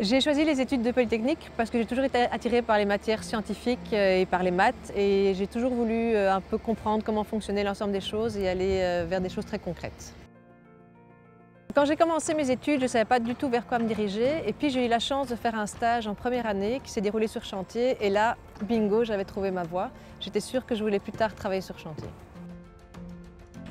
J'ai choisi les études de Polytechnique parce que j'ai toujours été attirée par les matières scientifiques et par les maths et j'ai toujours voulu un peu comprendre comment fonctionnait l'ensemble des choses et aller vers des choses très concrètes. Quand j'ai commencé mes études, je ne savais pas du tout vers quoi me diriger et puis j'ai eu la chance de faire un stage en première année qui s'est déroulé sur chantier et là, bingo, j'avais trouvé ma voie. J'étais sûre que je voulais plus tard travailler sur chantier.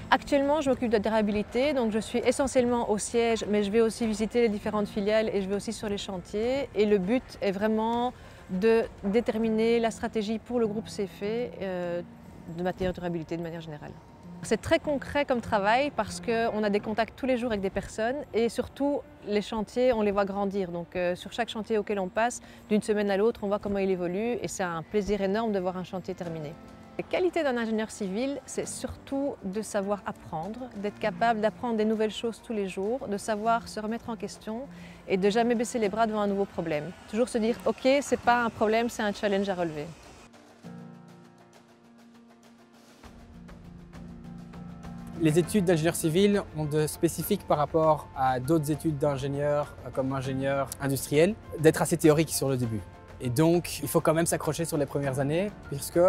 Actuellement, je m'occupe de durabilité, donc je suis essentiellement au siège, mais je vais aussi visiter les différentes filiales et je vais aussi sur les chantiers. Et le but est vraiment de déterminer la stratégie pour le groupe CFE de matière durabilité de manière générale. C'est très concret comme travail parce qu'on a des contacts tous les jours avec des personnes et surtout les chantiers, on les voit grandir. Donc sur chaque chantier auquel on passe, d'une semaine à l'autre, on voit comment il évolue et c'est un plaisir énorme de voir un chantier terminé. La qualité d'un ingénieur civil, c'est surtout de savoir apprendre, d'être capable d'apprendre des nouvelles choses tous les jours, de savoir se remettre en question et de jamais baisser les bras devant un nouveau problème. Toujours se dire « ok, c'est pas un problème, c'est un challenge à relever ». Les études d'ingénieur civil ont de spécifique par rapport à d'autres études d'ingénieur comme ingénieur industriel, d'être assez théorique sur le début. Et donc, il faut quand même s'accrocher sur les premières années, puisque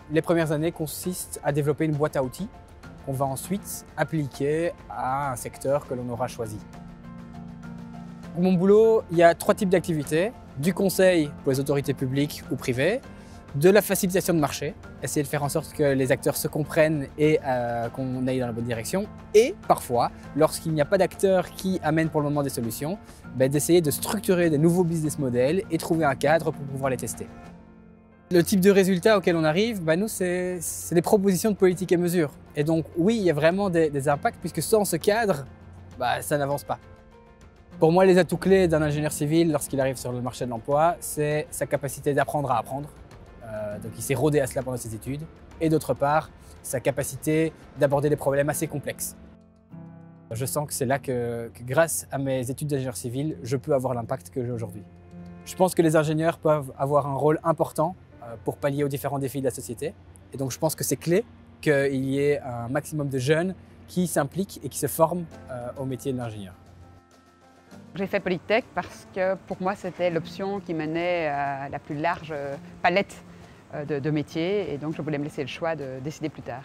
les premières années consistent à développer une boîte à outils qu'on va ensuite appliquer à un secteur que l'on aura choisi. Pour mon boulot, il y a 3 types d'activités. Du conseil pour les autorités publiques ou privées, de la facilitation de marché, essayer de faire en sorte que les acteurs se comprennent et qu'on aille dans la bonne direction. Et parfois, lorsqu'il n'y a pas d'acteurs qui amènent pour le moment des solutions, d'essayer de structurer des nouveaux business models et trouver un cadre pour pouvoir les tester. Le type de résultat auquel on arrive, nous, c'est des propositions de politique et mesures. Et donc, oui, il y a vraiment des impacts, puisque sans ce cadre, ça n'avance pas. Pour moi, les atouts clés d'un ingénieur civil lorsqu'il arrive sur le marché de l'emploi, c'est sa capacité d'apprendre à apprendre. Donc, il s'est rodé à cela pendant ses études. Et d'autre part, sa capacité d'aborder des problèmes assez complexes. Je sens que c'est là que grâce à mes études d'ingénieur civil, je peux avoir l'impact que j'ai aujourd'hui. Je pense que les ingénieurs peuvent avoir un rôle important pour pallier aux différents défis de la société. Et donc je pense que c'est clé qu'il y ait un maximum de jeunes qui s'impliquent et qui se forment au métier de l'ingénieur. J'ai fait Polytech parce que pour moi c'était l'option qui menait à la plus large palette de métiers et donc je voulais me laisser le choix de décider plus tard.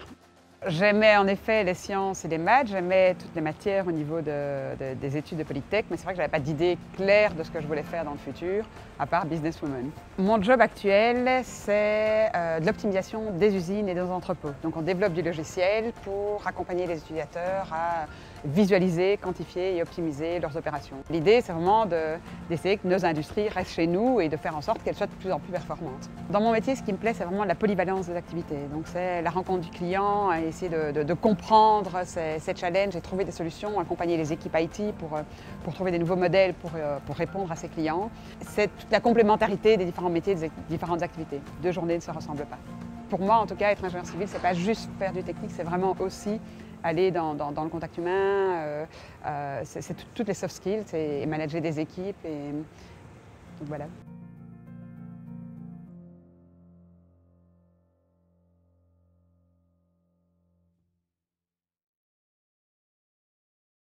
J'aimais en effet les sciences et les maths, j'aimais toutes les matières au niveau des études de Polytech, mais c'est vrai que je n'avais pas d'idée claire de ce que je voulais faire dans le futur, à part businesswoman. Mon job actuel, c'est de l'optimisation des usines et des entrepôts. Donc on développe du logiciel pour accompagner les utilisateurs à visualiser, quantifier et optimiser leurs opérations. L'idée, c'est vraiment d'essayer que nos industries restent chez nous et de faire en sorte qu'elles soient de plus en plus performantes. Dans mon métier, ce qui me plaît, c'est vraiment la polyvalence des activités. Donc c'est la rencontre du client, essayer de comprendre ces challenges et trouver des solutions, accompagner les équipes IT pour trouver des nouveaux modèles pour répondre à ses clients. C'est toute la complémentarité des différents métiers, des différentes activités. 2 journées ne se ressemblent pas. Pour moi, en tout cas, être ingénieur civil, c'est pas juste faire du technique, c'est vraiment aussi aller dans le contact humain, c'est toutes les soft skills et manager des équipes. Donc voilà.